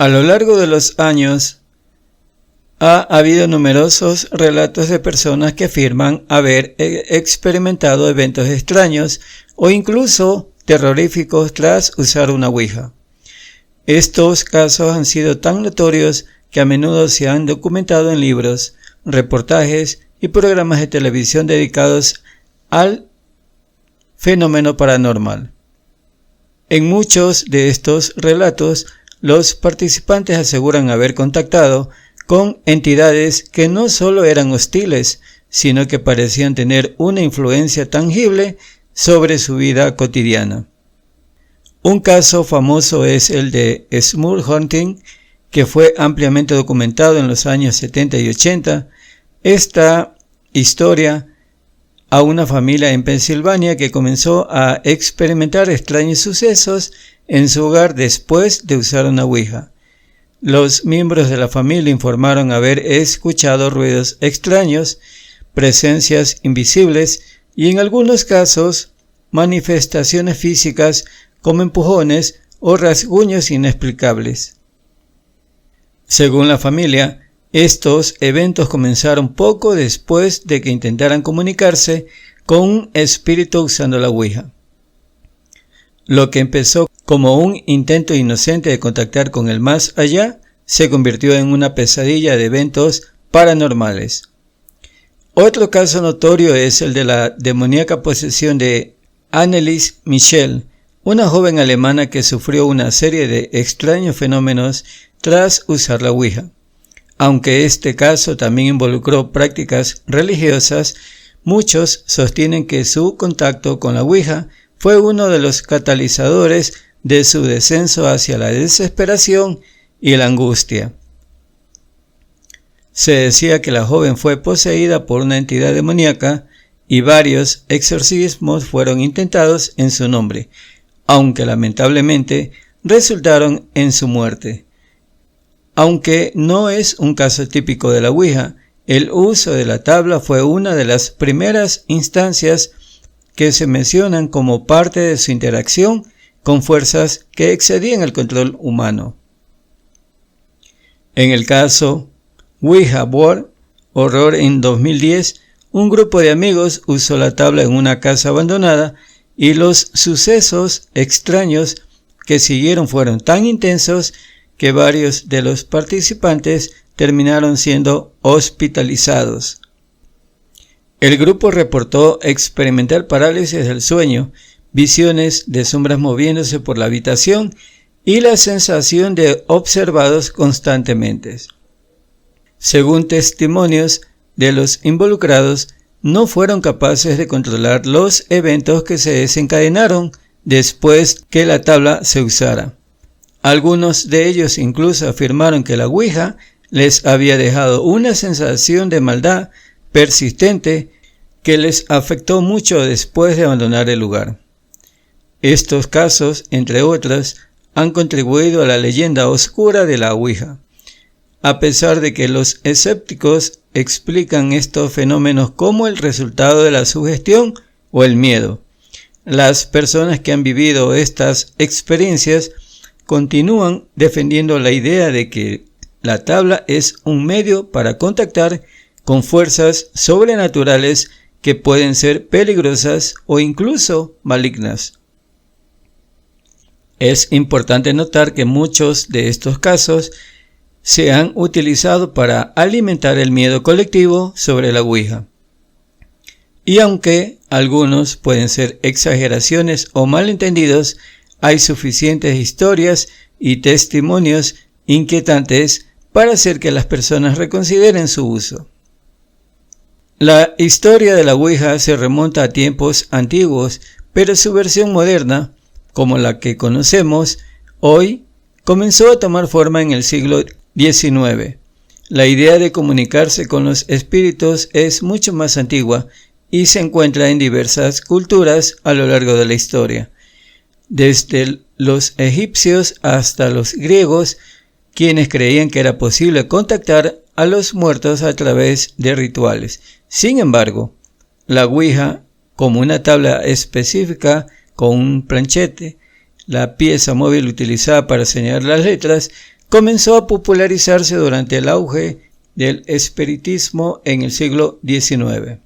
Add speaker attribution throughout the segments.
Speaker 1: A lo largo de los años ha habido numerosos relatos de personas que afirman haber experimentado eventos extraños o incluso terroríficos tras usar una ouija. Estos casos han sido tan notorios que a menudo se han documentado en libros, reportajes y programas de televisión dedicados al fenómeno paranormal. En muchos de estos relatos, los participantes aseguran haber contactado con entidades que no solo eran hostiles, sino que parecían tener una influencia tangible sobre su vida cotidiana. Un caso famoso es el de Small Hunting, que fue ampliamente documentado en los años 70 y 80. Esta historia a una familia en Pensilvania que comenzó a experimentar extraños sucesos en su hogar después de usar una ouija. Los miembros de la familia informaron haber escuchado ruidos extraños, presencias invisibles y en algunos casos manifestaciones físicas como empujones o rasguños inexplicables. Según la familia, estos eventos comenzaron poco después de que intentaran comunicarse con un espíritu usando la ouija. Lo que empezó como un intento inocente de contactar con el más allá se convirtió en una pesadilla de eventos paranormales. Otro caso notorio es el de la demoníaca posesión de Annelies Michel, una joven alemana que sufrió una serie de extraños fenómenos tras usar la ouija. Aunque este caso también involucró prácticas religiosas, muchos sostienen que su contacto con la ouija fue uno de los catalizadores de su descenso hacia la desesperación y la angustia. Se decía que la joven fue poseída por una entidad demoníaca y varios exorcismos fueron intentados en su nombre, aunque lamentablemente resultaron en su muerte. Aunque no es un caso típico de la ouija, el uso de la tabla fue una de las primeras instancias que se mencionan como parte de su interacción con fuerzas que excedían el control humano. En el caso Ouija Board Horror en 2010, un grupo de amigos usó la tabla en una casa abandonada y los sucesos extraños que siguieron fueron tan intensos que varios de los participantes terminaron siendo hospitalizados. El grupo reportó experimentar parálisis del sueño, visiones de sombras moviéndose por la habitación y la sensación de observados constantemente. Según testimonios de los involucrados, no fueron capaces de controlar los eventos que se desencadenaron después que la tabla se usara. Algunos de ellos incluso afirmaron que la ouija les había dejado una sensación de maldad persistente que les afectó mucho después de abandonar el lugar. Estos casos, entre otros, han contribuido a la leyenda oscura de la ouija. A pesar de que los escépticos explican estos fenómenos como el resultado de la sugestión o el miedo, las personas que han vivido estas experiencias continúan defendiendo la idea de que la tabla es un medio para contactar con fuerzas sobrenaturales que pueden ser peligrosas o incluso malignas. Es importante notar que muchos de estos casos se han utilizado para alimentar el miedo colectivo sobre la ouija. Y aunque algunos pueden ser exageraciones o malentendidos, hay suficientes historias y testimonios inquietantes para hacer que las personas reconsideren su uso. La historia de la ouija se remonta a tiempos antiguos, pero su versión moderna, como la que conocemos hoy, comenzó a tomar forma en el siglo XIX. La idea de comunicarse con los espíritus es mucho más antigua y se encuentra en diversas culturas a lo largo de la historia. Desde los egipcios hasta los griegos, quienes creían que era posible contactar a los muertos a través de rituales. Sin embargo, la ouija, como una tabla específica con un planchete, la pieza móvil utilizada para señalar las letras, comenzó a popularizarse durante el auge del espiritismo en el siglo XIX.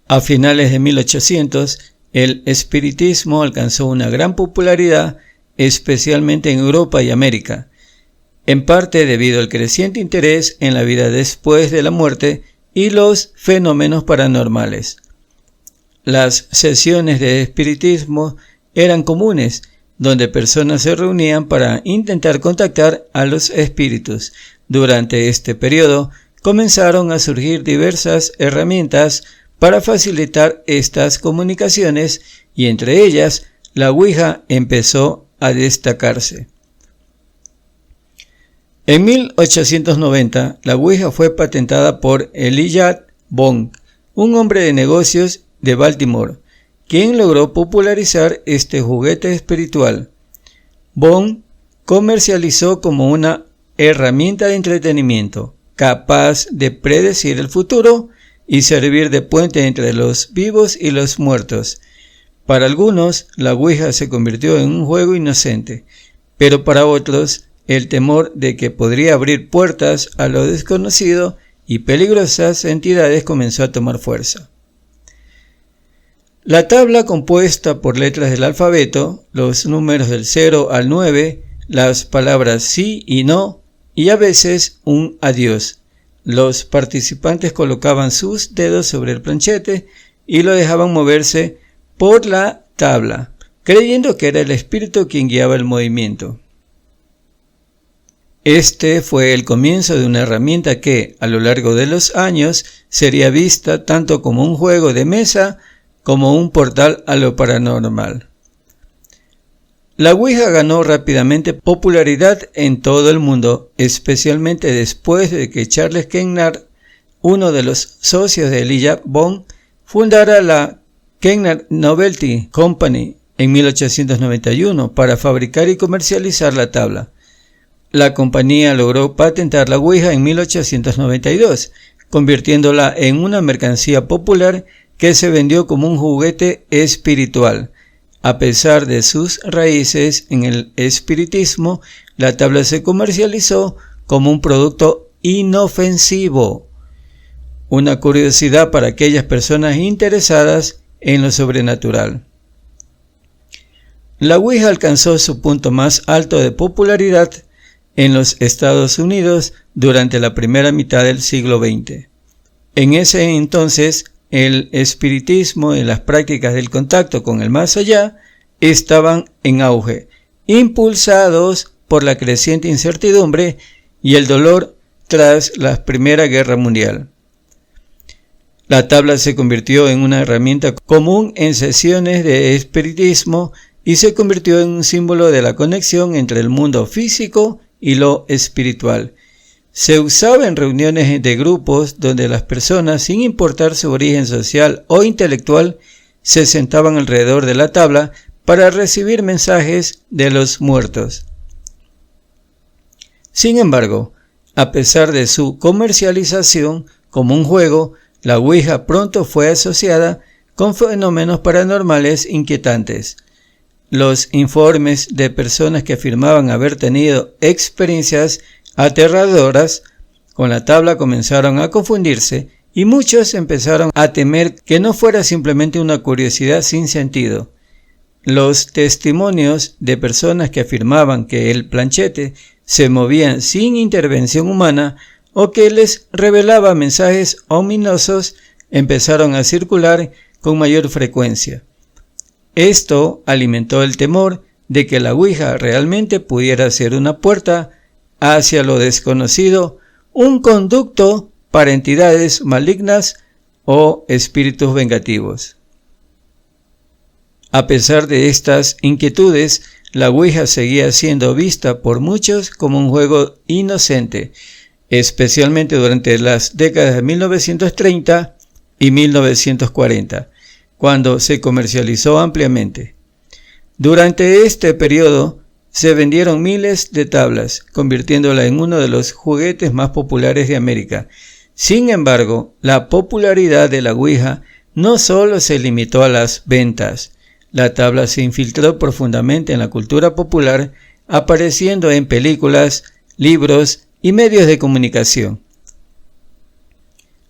Speaker 1: A finales de 1800, el espiritismo alcanzó una gran popularidad, especialmente en Europa y América, en parte debido al creciente interés en la vida después de la muerte y los fenómenos paranormales. Las sesiones de espiritismo eran comunes, donde personas se reunían para intentar contactar a los espíritus. Durante este periodo comenzaron a surgir diversas herramientas para facilitar estas comunicaciones y entre ellas la Ouija empezó a destacarse. En 1890 la Ouija fue patentada por Elijah Bond, un hombre de negocios de Baltimore, quien logró popularizar este juguete espiritual. Bond comercializó como una herramienta de entretenimiento capaz de predecir el futuro y servir de puente entre los vivos y los muertos. Para algunos, la Ouija se convirtió en un juego inocente, pero para otros, el temor de que podría abrir puertas a lo desconocido y peligrosas entidades comenzó a tomar fuerza. La tabla compuesta por letras del alfabeto, los números del 0 al 9, las palabras sí y no, y a veces un adiós. Los participantes colocaban sus dedos sobre el planchete y lo dejaban moverse por la tabla, creyendo que era el espíritu quien guiaba el movimiento. Este fue el comienzo de una herramienta que, a lo largo de los años, sería vista tanto como un juego de mesa como un portal a lo paranormal. La Ouija ganó rápidamente popularidad en todo el mundo, especialmente después de que Charles Kennard, uno de los socios de Elijah Bond, fundara la Kennard Novelty Company en 1891 para fabricar y comercializar la tabla. La compañía logró patentar la Ouija en 1892, convirtiéndola en una mercancía popular que se vendió como un juguete espiritual. A pesar de sus raíces en el espiritismo, la tabla se comercializó como un producto inofensivo. Una curiosidad para aquellas personas interesadas en lo sobrenatural. La Ouija alcanzó su punto más alto de popularidad en los Estados Unidos durante la primera mitad del siglo XX. En ese entonces, el espiritismo y las prácticas del contacto con el más allá estaban en auge, impulsados por la creciente incertidumbre y el dolor tras la Primera Guerra Mundial. La tabla se convirtió en una herramienta común en sesiones de espiritismo y se convirtió en un símbolo de la conexión entre el mundo físico y lo espiritual. Se usaba en reuniones de grupos donde las personas, sin importar su origen social o intelectual, se sentaban alrededor de la tabla para recibir mensajes de los muertos. Sin embargo, a pesar de su comercialización como un juego, la Ouija pronto fue asociada con fenómenos paranormales inquietantes. Los informes de personas que afirmaban haber tenido experiencias aterradoras con la tabla comenzaron a confundirse y muchos empezaron a temer que no fuera simplemente una curiosidad sin sentido. Los testimonios de personas que afirmaban que el planchete se movía sin intervención humana o que les revelaba mensajes ominosos empezaron a circular con mayor frecuencia. Esto alimentó el temor de que la Ouija realmente pudiera ser una puerta hacia lo desconocido, un conducto para entidades malignas o espíritus vengativos. A pesar de estas inquietudes, la Ouija seguía siendo vista por muchos como un juego inocente, especialmente durante las décadas de 1930 y 1940, cuando se comercializó ampliamente. Durante este periodo se vendieron miles de tablas, convirtiéndola en uno de los juguetes más populares de América. Sin embargo, la popularidad de la Ouija no solo se limitó a las ventas. La tabla se infiltró profundamente en la cultura popular, apareciendo en películas, libros y medios de comunicación.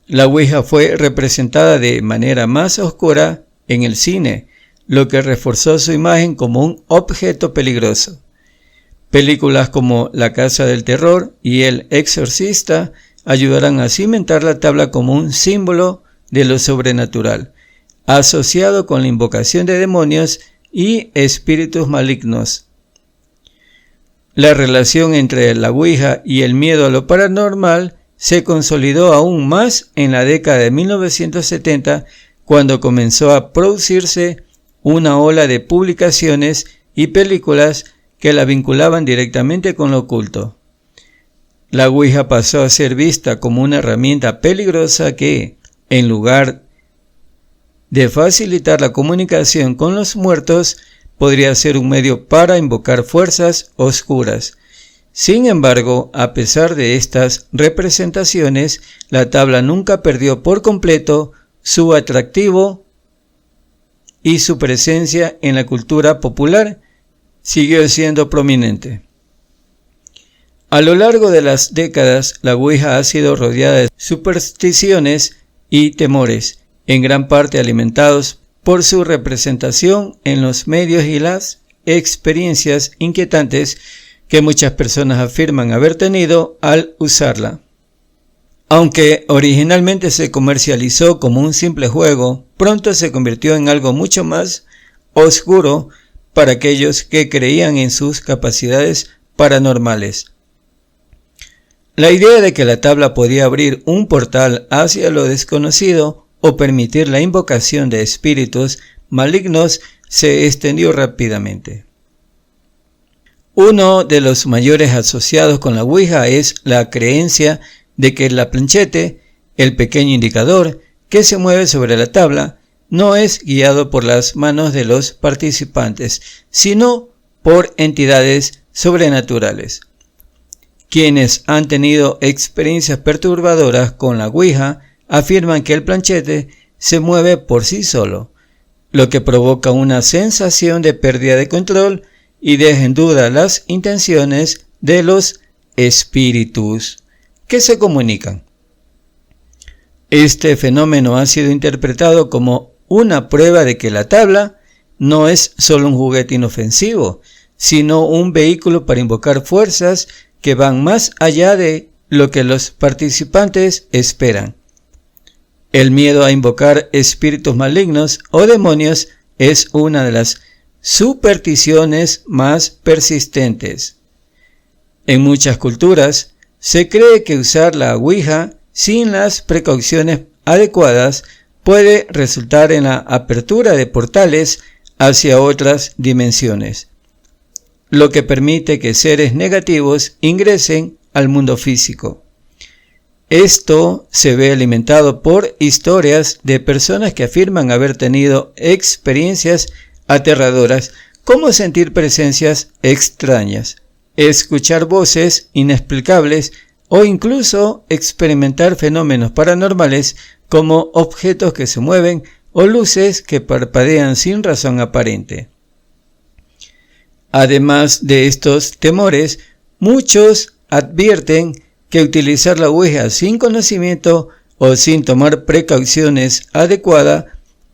Speaker 1: La Ouija fue representada de manera más oscura en el cine, lo que reforzó su imagen como un objeto peligroso. Películas como La Casa del Terror y El Exorcista ayudarán a cimentar la tabla como un símbolo de lo sobrenatural, asociado con la invocación de demonios y espíritus malignos. La relación entre la Ouija y el miedo a lo paranormal se consolidó aún más en la década de 1970, cuando comenzó a producirse una ola de publicaciones y películas que la vinculaban directamente con lo oculto. La Ouija pasó a ser vista como una herramienta peligrosa que, en lugar de facilitar la comunicación con los muertos, podría ser un medio para invocar fuerzas oscuras. Sin embargo, a pesar de estas representaciones, la tabla nunca perdió por completo su atractivo y su presencia en la cultura popular siguió siendo prominente. A lo largo de las décadas, la Ouija ha sido rodeada de supersticiones y temores, en gran parte alimentados por su representación en los medios y las experiencias inquietantes que muchas personas afirman haber tenido al usarla. Aunque originalmente se comercializó como un simple juego, pronto se convirtió en algo mucho más oscuro para aquellos que creían en sus capacidades paranormales. La idea de que la tabla podía abrir un portal hacia lo desconocido o permitir la invocación de espíritus malignos se extendió rápidamente. Uno de los mayores asociados con la Ouija es la creencia de que la planchette, el pequeño indicador que se mueve sobre la tabla, no es guiado por las manos de los participantes, sino por entidades sobrenaturales. Quienes han tenido experiencias perturbadoras con la Ouija afirman que el planchette se mueve por sí solo, lo que provoca una sensación de pérdida de control y deja en duda las intenciones de los espíritus que se comunican. Este fenómeno ha sido interpretado como una prueba de que la tabla no es solo un juguete inofensivo, sino un vehículo para invocar fuerzas que van más allá de lo que los participantes esperan. El miedo a invocar espíritus malignos o demonios es una de las supersticiones más persistentes. En muchas culturas, se cree que usar la Ouija sin las precauciones adecuadas puede resultar en la apertura de portales hacia otras dimensiones, lo que permite que seres negativos ingresen al mundo físico. Esto se ve alimentado por historias de personas que afirman haber tenido experiencias aterradoras, como sentir presencias extrañas, escuchar voces inexplicables o incluso experimentar fenómenos paranormales como objetos que se mueven o luces que parpadean sin razón aparente. Además de estos temores, muchos advierten que utilizar la Ouija sin conocimiento o sin tomar precauciones adecuadas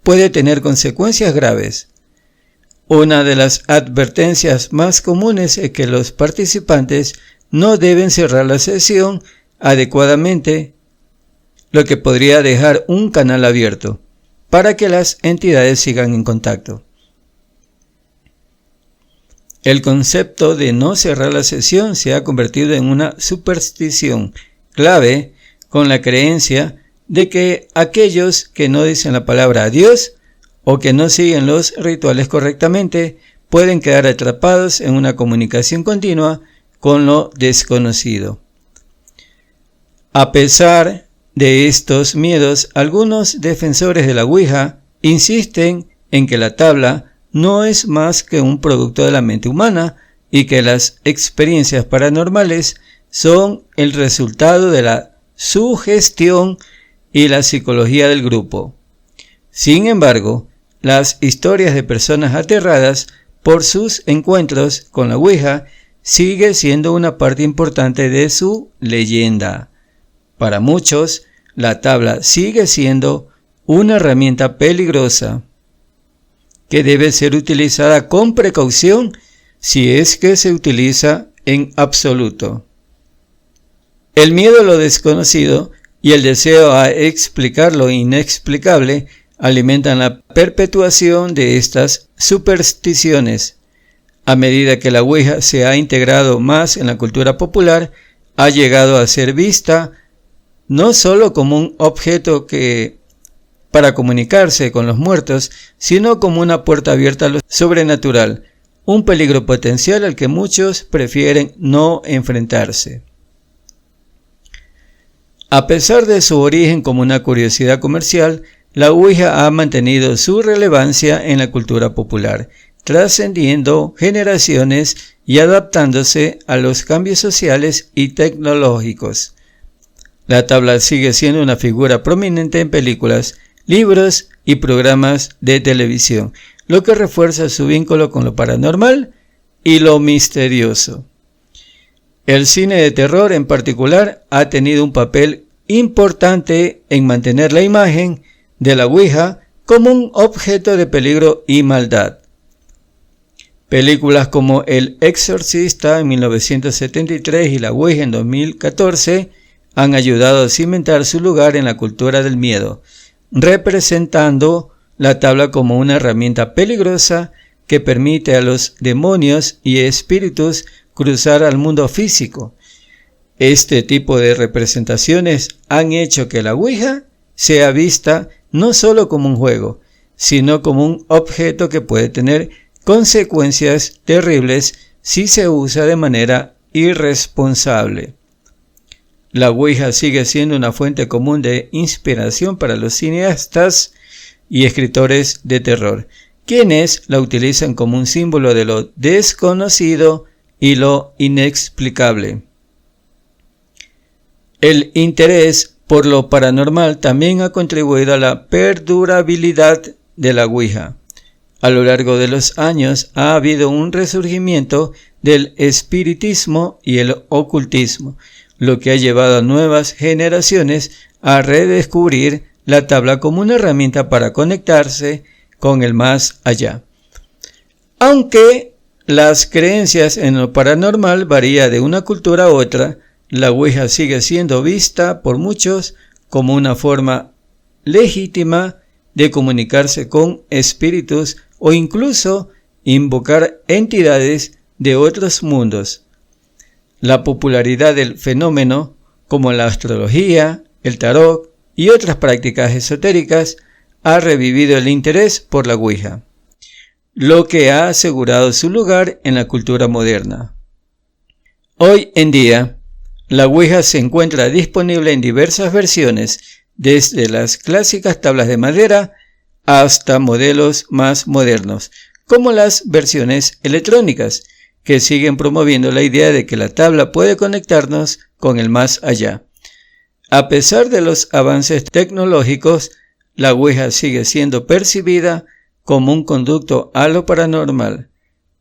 Speaker 1: puede tener consecuencias graves. Una de las advertencias más comunes es que los participantes no deben cerrar la sesión adecuadamente, lo que podría dejar un canal abierto para que las entidades sigan en contacto. El concepto de no cerrar la sesión se ha convertido en una superstición clave, con la creencia de que aquellos que no dicen la palabra adiós o que no siguen los rituales correctamente pueden quedar atrapados en una comunicación continua con lo desconocido. A pesar de estos miedos, algunos defensores de la Ouija insisten en que la tabla no es más que un producto de la mente humana y que las experiencias paranormales son el resultado de la sugestión y la psicología del grupo. Sin embargo, las historias de personas aterradas por sus encuentros con la Ouija sigue siendo una parte importante de su leyenda. Para muchos, la tabla sigue siendo una herramienta peligrosa que debe ser utilizada con precaución si es que se utiliza en absoluto. El miedo a lo desconocido y el deseo a explicar lo inexplicable alimentan la perpetuación de estas supersticiones. A medida que la Ouija se ha integrado más en la cultura popular, ha llegado a ser vista no solo como un objeto para comunicarse con los muertos, sino como una puerta abierta a lo sobrenatural, un peligro potencial al que muchos prefieren no enfrentarse. A pesar de su origen como una curiosidad comercial, la Ouija ha mantenido su relevancia en la cultura popular, trascendiendo generaciones y adaptándose a los cambios sociales y tecnológicos. La tabla sigue siendo una figura prominente en películas, libros y programas de televisión, lo que refuerza su vínculo con lo paranormal y lo misterioso. El cine de terror en particular ha tenido un papel importante en mantener la imagen de la Ouija como un objeto de peligro y maldad. Películas como El Exorcista en 1973 y La Ouija en 2014 han ayudado a cimentar su lugar en la cultura del miedo, representando la tabla como una herramienta peligrosa que permite a los demonios y espíritus cruzar al mundo físico. Este tipo de representaciones han hecho que la Ouija sea vista no solo como un juego, sino como un objeto que puede tener consecuencias terribles si se usa de manera irresponsable. La Ouija sigue siendo una fuente común de inspiración para los cineastas y escritores de terror, quienes la utilizan como un símbolo de lo desconocido y lo inexplicable. El interés por lo paranormal también ha contribuido a la perdurabilidad de la Ouija. A lo largo de los años ha habido un resurgimiento del espiritismo y el ocultismo, lo que ha llevado a nuevas generaciones a redescubrir la tabla como una herramienta para conectarse con el más allá. Aunque las creencias en lo paranormal varían de una cultura a otra, la Ouija sigue siendo vista por muchos como una forma legítima de comunicarse con espíritus o incluso invocar entidades de otros mundos. La popularidad del fenómeno, como la astrología, el tarot y otras prácticas esotéricas, ha revivido el interés por la Ouija, lo que ha asegurado su lugar en la cultura moderna. Hoy en día, la Ouija se encuentra disponible en diversas versiones, desde las clásicas tablas de madera hasta modelos más modernos, como las versiones electrónicas, que siguen promoviendo la idea de que la tabla puede conectarnos con el más allá. A pesar de los avances tecnológicos, la Ouija sigue siendo percibida como un conducto a lo paranormal,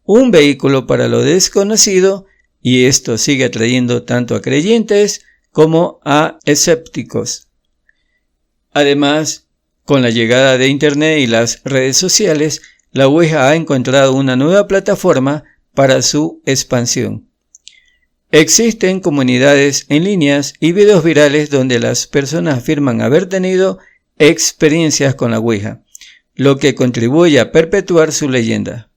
Speaker 1: un vehículo para lo desconocido, y esto sigue atrayendo tanto a creyentes como a escépticos. Además, con la llegada de Internet y las redes sociales, la Ouija ha encontrado una nueva plataforma para su expansión. Existen comunidades en líneas y videos virales donde las personas afirman haber tenido experiencias con la Ouija, lo que contribuye a perpetuar su leyenda.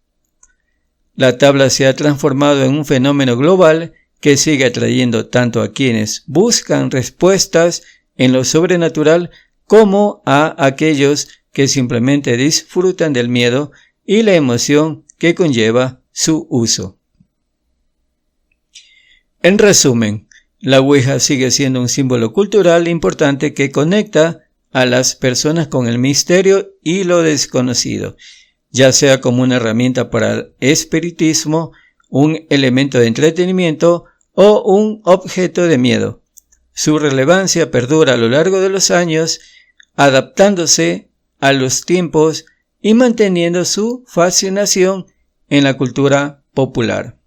Speaker 1: La tabla se ha transformado en un fenómeno global que sigue atrayendo tanto a quienes buscan respuestas en lo sobrenatural como a aquellos que simplemente disfrutan del miedo y la emoción que conlleva su uso. En resumen, la Ouija sigue siendo un símbolo cultural importante que conecta a las personas con el misterio y lo desconocido, ya sea como una herramienta para el espiritismo, un elemento de entretenimiento o un objeto de miedo. Su relevancia perdura a lo largo de los años, adaptándose a los tiempos y manteniendo su fascinación en la cultura popular.